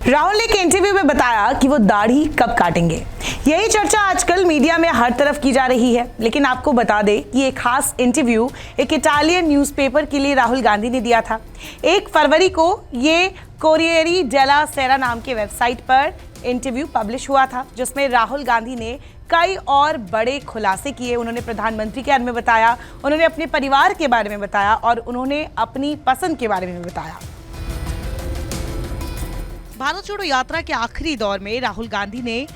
राहुल ने एक इंटरव्यू में बताया कि वो दाढ़ी कब काटेंगे। यही चर्चा आजकल मीडिया में हर तरफ की जा रही है, लेकिन आपको बता दें कि एक खास इंटरव्यू एक इटालियन न्यूज़पेपर के लिए राहुल गांधी ने दिया था। 1 फरवरी को ये कोरिएरी डेला सेरा नाम के वेबसाइट पर इंटरव्यू पब्लिश हुआ था, जिसमें राहुल गांधी ने कई और बड़े खुलासे किए। उन्होंने प्रधानमंत्री के बारे में बताया, उन्होंने अपने परिवार के बारे में बताया और उन्होंने अपनी पसंद के बारे में बताया। भारत जोड़ो यात्रा के आखिरी दौर में राहुल गांधी ने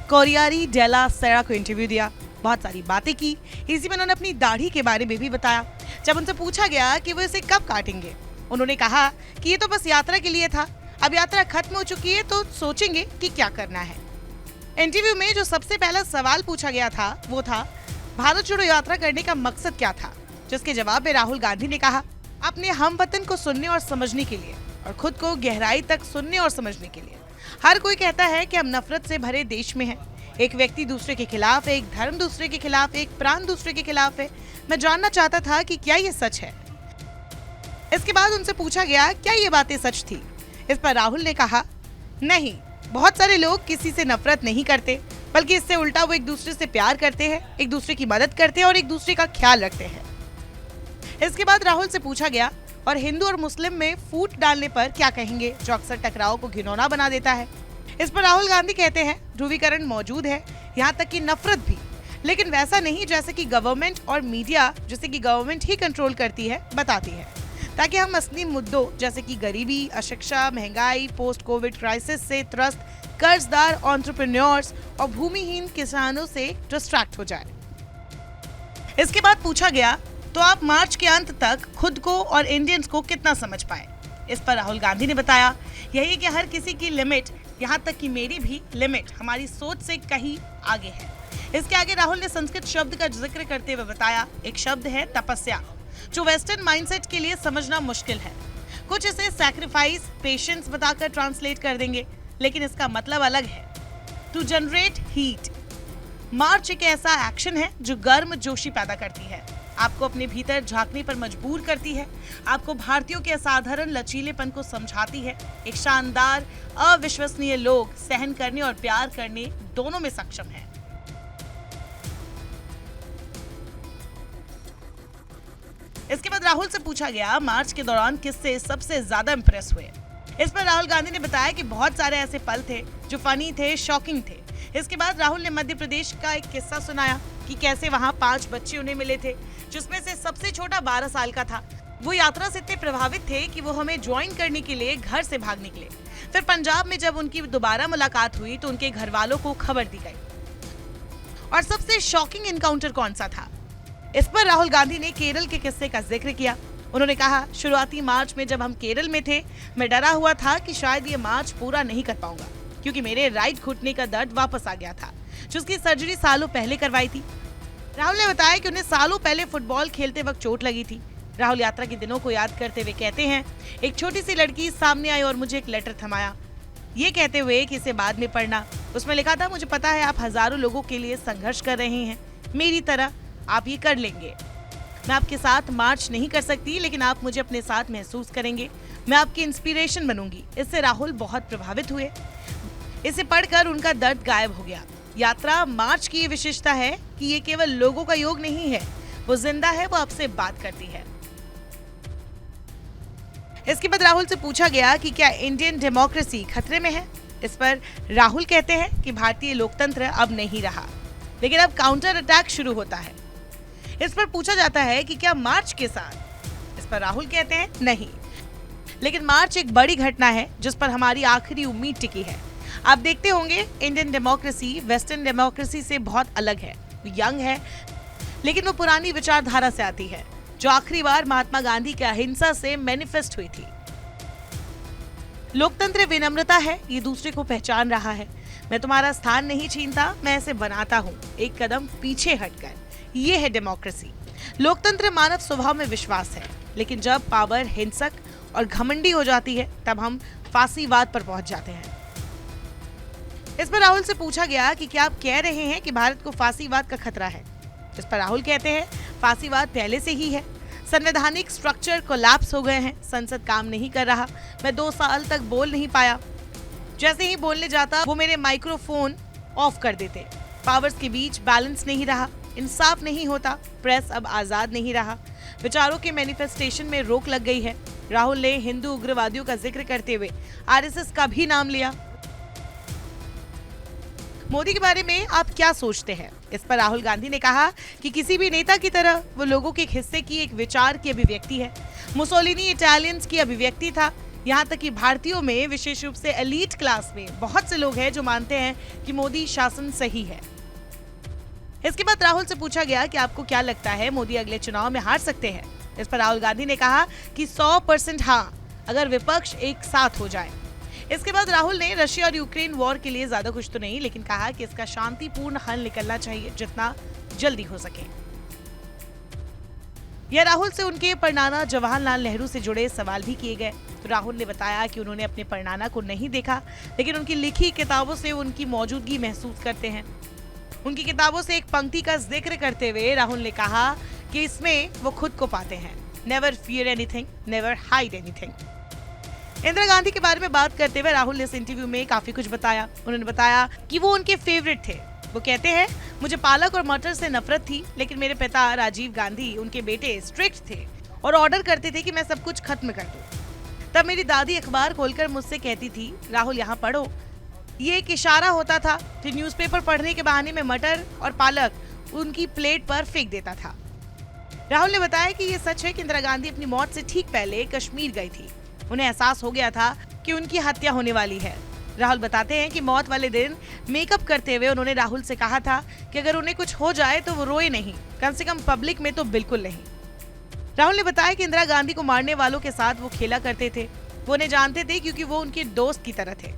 कोरिएरी डेला सेरा को इंटरव्यू दिया, बहुत सारी बातें की। इसी में उन्होंने अपनी दाढ़ी के बारे में भी बताया। जब उनसे पूछा गया कि वो इसे कब काटेंगे, उन्होंने कहा कि ये तो बस यात्रा के लिए था, अब यात्रा खत्म हो चुकी है तो सोचेंगे कि क्या करना है। इंटरव्यू में जो सबसे पहला सवाल पूछा गया था वो था भारत जोड़ो यात्रा करने का मकसद क्या था, जिसके जवाब में राहुल गांधी ने कहा अपने हमवतन को सुनने और समझने के लिए और खुद को गहराई तक सुनने और समझने के लिए। हर कोई कहता है कि हम नफरत से भरे देश में हैं। एक व्यक्ति दूसरे के खिलाफ है, एक धर्म दूसरे के खिलाफ है, एक प्रांत दूसरे के खिलाफ है। मैं जानना चाहता था कि क्या ये सच है। इसके बाद उनसे पूछा गया क्या ये बातें सच थी। इस पर राहुल ने कहा नहीं, बहुत सारे लोग किसी से नफरत नहीं करते, बल्कि इससे उल्टा वो एक दूसरे से प्यार करते हैं, एक दूसरे की मदद करते हैं और एक दूसरे का ख्याल रखते हैं। इसके बाद राहुल से पूछा गया और हिंदू और मुस्लिम में फूट डालने पर क्या कहेंगे, जो अक्सर टकराव को घिनौना बना देता है। इस पर राहुल गांधी कहते हैं ध्रुवीकरण मौजूद है, यहाँ तक कि नफरत भी, लेकिन वैसा नहीं जैसे कि गवर्नमेंट और मीडिया, जिसे कि गवर्नमेंट ही कंट्रोल करती है, बताती है, ताकि हम असली मुद्दों जैसे कि गरीबी, अशिक्षा, महंगाई, पोस्ट कोविड क्राइसिस से त्रस्त कर्जदार एंटरप्रेन्योर्स और भूमिहीन किसानों से डिस्ट्रैक्ट हो जाए। इसके बाद पूछा गया तो आप मार्च के अंत तक खुद को और इंडियंस को कितना समझ पाए। इस पर राहुल गांधी ने बताया यही कि हर किसी की लिमिट, यहाँ तक कि मेरी भी लिमिट हमारी सोच से कहीं आगे है। इसके आगे राहुल ने संस्कृत शब्द का जिक्र करते हुए बताया एक शब्द है तपस्या, जो वेस्टर्न माइंडसेट के लिए समझना मुश्किल है। कुछ इसे सैक्रिफाइस, पेशेंस बताकर ट्रांसलेट कर देंगे, लेकिन इसका मतलब अलग है। To generate heat. मार्च एक ऐसा एक्शन है जो गर्म जोशी पैदा करती है, आपको अपने भीतर झांकने पर मजबूर करती है, आपको भारतीयों के असाधारण लचीलेपन को समझाती है। एक शानदार, अविश्वसनीय लोग सहन करने और प्यार करने दोनों में सक्षम है। इसके बाद राहुल से पूछा गया मार्च के दौरान किससे सबसे ज्यादा इंप्रेस हुए। इस पर राहुल गांधी ने बताया कि बहुत सारे ऐसे पल थे जो फनी थे, शॉकिंग थे। इसके बाद राहुल ने मध्य प्रदेश का एक किस्सा सुनाया कि कैसे वहां 5 बच्चे उन्हें मिले थे, जिसमें से सबसे छोटा 12 साल का था। वो यात्रा से इतने प्रभावित थे कि वो हमें ज्वाइन करने के लिए घर से भाग निकले। फिर पंजाब में जब उनकी दोबारा मुलाकात हुई तो उनके घर वालों को खबर दी गई। और सबसे शॉकिंग इनकाउंटर कौन सा था? इस पर राहुल गांधी ने केरल के किस्से का जिक्र किया। उन्होंने कहा शुरुआती मार्च में जब हम केरल में थे, मैं डरा हुआ था कि शायद ये मार्च पूरा नहीं कर पाऊंगा, क्योंकि मेरे राइट घुटने का दर्द वापस आ गया था, जिसकी सर्जरी सालों पहले करवाई थी। राहुल ने बताया कि उन्हें सालों पहले फुटबॉल खेलते वक्त चोट लगी थी। राहुल यात्रा के दिनों को याद करते हुए कहते हैं एक छोटी सी लड़की सामने आई और मुझे एक लेटर थमाया, ये कहते हुए कि इसे बाद में पढ़ना। उसमें लिखा था मुझे पता है आप हजारों लोगों के लिए संघर्ष कर रहे हैं, मेरी तरह आप ये कर लेंगे। मैं आपके साथ मार्च नहीं कर सकती, लेकिन आप मुझे अपने साथ महसूस करेंगे, मैं आपकी इंस्पिरेशन बनूंगी। इससे राहुल बहुत प्रभावित हुए। इसे पढ़कर उनका दर्द गायब हो गया। यात्रा मार्च की ये विशेषता है कि ये केवल लोगों का योग नहीं है, वो जिंदा है, वो आपसे बात करती है। इसके बाद राहुल से पूछा गया कि क्या इंडियन डेमोक्रेसी खतरे में है। इस पर राहुल कहते हैं कि भारतीय लोकतंत्र अब नहीं रहा, लेकिन अब काउंटर अटैक शुरू होता है। इस पर पूछा जाता है कि क्या मार्च के साथ। इस पर राहुल कहते हैं नहीं, लेकिन मार्च एक बड़ी घटना है जिस पर हमारी आखिरी उम्मीद टिकी है। आप देखते होंगे इंडियन डेमोक्रेसी वेस्टर्न डेमोक्रेसी से बहुत अलग है। वो यंग है, लेकिन वो पुरानी विचारधारा से आती है, जो आखिरी बार महात्मा गांधी की अहिंसा से मैनिफेस्ट हुई थी। लोकतंत्र विनम्रता है, ये दूसरे को पहचान रहा है। मैं तुम्हारा स्थान नहीं छीनता, मैं इसे बनाता हूँ, एक कदम पीछे हटकर। ये है डेमोक्रेसी। लोकतंत्र मानव स्वभाव में विश्वास है, लेकिन जब पावर हिंसक और घमंडी हो जाती है तब हम फांसीवाद पर पहुंच जाते हैं। इस पर राहुल से पूछा गया कि क्या आप कह रहे हैं कि भारत को फांसीवाद का खतरा है। इस पर राहुल कहते हैं फांसीवाद पहले से ही है, संवैधानिक स्ट्रक्चर कोलैप्स हो गए हैं, संसद काम नहीं कर रहा, मैं 2 साल तक बोल नहीं पाया। जैसे ही बोलने जाता वो मेरे माइक्रोफोन ऑफ कर देते। पावर्स के बीच बैलेंस नहीं रहा, इंसाफ नहीं होता, प्रेस अब आजाद नहीं रहा, विचारों के मैनिफेस्टेशन में रोक लग गई है। राहुल ने हिंदू उग्रवादियों का जिक्र करते हुए आरएसएस का भी नाम लिया। मोदी के बारे में आप क्या सोचते हैं? इस पर राहुल गांधी ने कहा कि किसी भी नेता की तरह वो लोगों के एक हिस्से की एक विचार की अभिव्यक्ति है। मुसोलिनी इटालियंस की अभिव्यक्ति था। यहाँ तक कि भारतीयों में, विशेष रूप से एलीट क्लास में, बहुत से लोग हैं जो मानते हैं कि मोदी शासन सही है। इसके बाद राहुल से पूछा गया कि आपको क्या लगता है मोदी अगले चुनाव में हार सकते हैं? इस पर राहुल गांधी ने कहा कि 100% हाँ, अगर विपक्ष एक साथ हो जाए। इसके बाद राहुल ने रशिया और यूक्रेन वॉर के लिए ज्यादा कुछ तो नहीं, लेकिन कहा कि इसका शांतिपूर्ण हल निकलना चाहिए जितना जल्दी हो सके। यह राहुल से उनके परनाना जवाहरलाल नेहरू से जुड़े सवाल भी किए गए। तो राहुल ने बताया कि उन्होंने अपने परनाना को नहीं देखा, लेकिन उनकी लिखी किताबों से उनकी मौजूदगी महसूस करते हैं। उनकी किताबों से एक पंक्ति का जिक्र करते हुए राहुल ने कहा कि इसमें वो खुद को पाते हैं। Never fear anything, never hide anything. Indira Gandhi के बारे में बात करते हुए राहुल ने इस इंटरव्यू में काफी कुछ बताया। उन्होंने बताया कि वो उनके फेवरेट थे। वो कहते हैं, मुझे पालक और मटर से नफरत थी, लेकिन मेरे पिता राजीव गांधी, उनके बेटे, स्ट्रिक्ट थे और ऑर्डर करते थे कि मैं सब कुछ खत्म कर दूं। तब मेरी दादी अखबार खोलकर मुझसे कहती थी, राहुल यहाँ पढ़ो। ये एक इशारा होता था। फिर न्यूज़पेपर पढ़ने के बहाने में मटर और पालक उनकी प्लेट पर फेंक देता था। राहुल ने बताया कि ये सच है कि इंदिरा गांधी अपनी मौत से ठीक पहले कश्मीर गई थी। उन्हें एहसास हो गया था कि उनकी हत्या होने वाली है। राहुल बताते हैं कि मौत वाले दिन मेकअप करते हुए उन्होंने राहुल से कहा था कि अगर उन्हें कुछ हो जाए तो वो रोए नहीं, कम से कम पब्लिक में तो बिल्कुल नहीं। राहुल ने बताया कि इंदिरा गांधी को मारने वालों के साथ वो खेला करते थे। वो उन्हें जानते थे क्योंकि वो उनके दोस्त की तरह थे।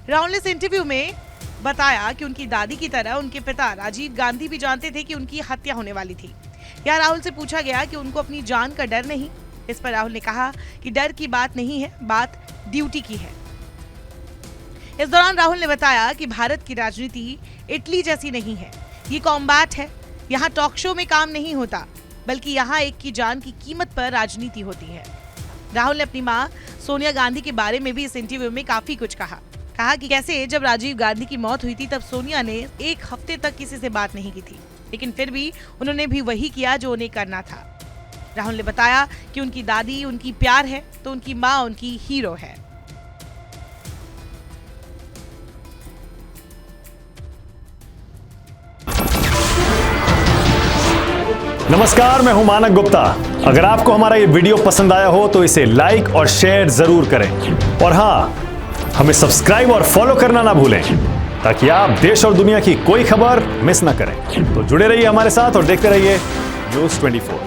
राहुल ने इस इंटरव्यू में बताया कि उनकी दादी की तरह उनके पिता राजीव गांधी भी जानते थे कि उनकी हत्या होने वाली थी। यहाँ राहुल से पूछा गया कि उनको अपनी जान का डर नहीं। इस पर राहुल ने कहा कि डर की बात नहीं है, बात ड्यूटी की है। इस दौरान राहुल ने बताया कि भारत की राजनीति इटली जैसी नहीं है, ये कॉम्बैट है। यहाँ टॉक शो में काम नहीं होता, बल्कि यहाँ एक की जान की कीमत पर राजनीति होती है। राहुल ने अपनी मां सोनिया गांधी के बारे में भी इस इंटरव्यू में काफी कुछ कहा कि कैसे जब राजीव गांधी की मौत हुई थी तब सोनिया ने एक हफ्ते तक किसी से बात नहीं की थी, लेकिन फिर भी उन्होंने भी वही किया जो उन्हें करना था। राहुल ने बताया कि उनकी दादी उनकी प्यार है तो उनकी मां उनकी हीरो है। नमस्कार, मैं हूं मानक गुप्ता। अगर आपको हमारा ये वीडियो पसंद आया हो तो इसे लाइक और शेयर जरूर करें, और हाँ, हमें सब्सक्राइब और फॉलो करना ना भूलें ताकि आप देश और दुनिया की कोई खबर मिस ना करें। तो जुड़े रहिए हमारे साथ और देखते रहिए न्यूज़ 24।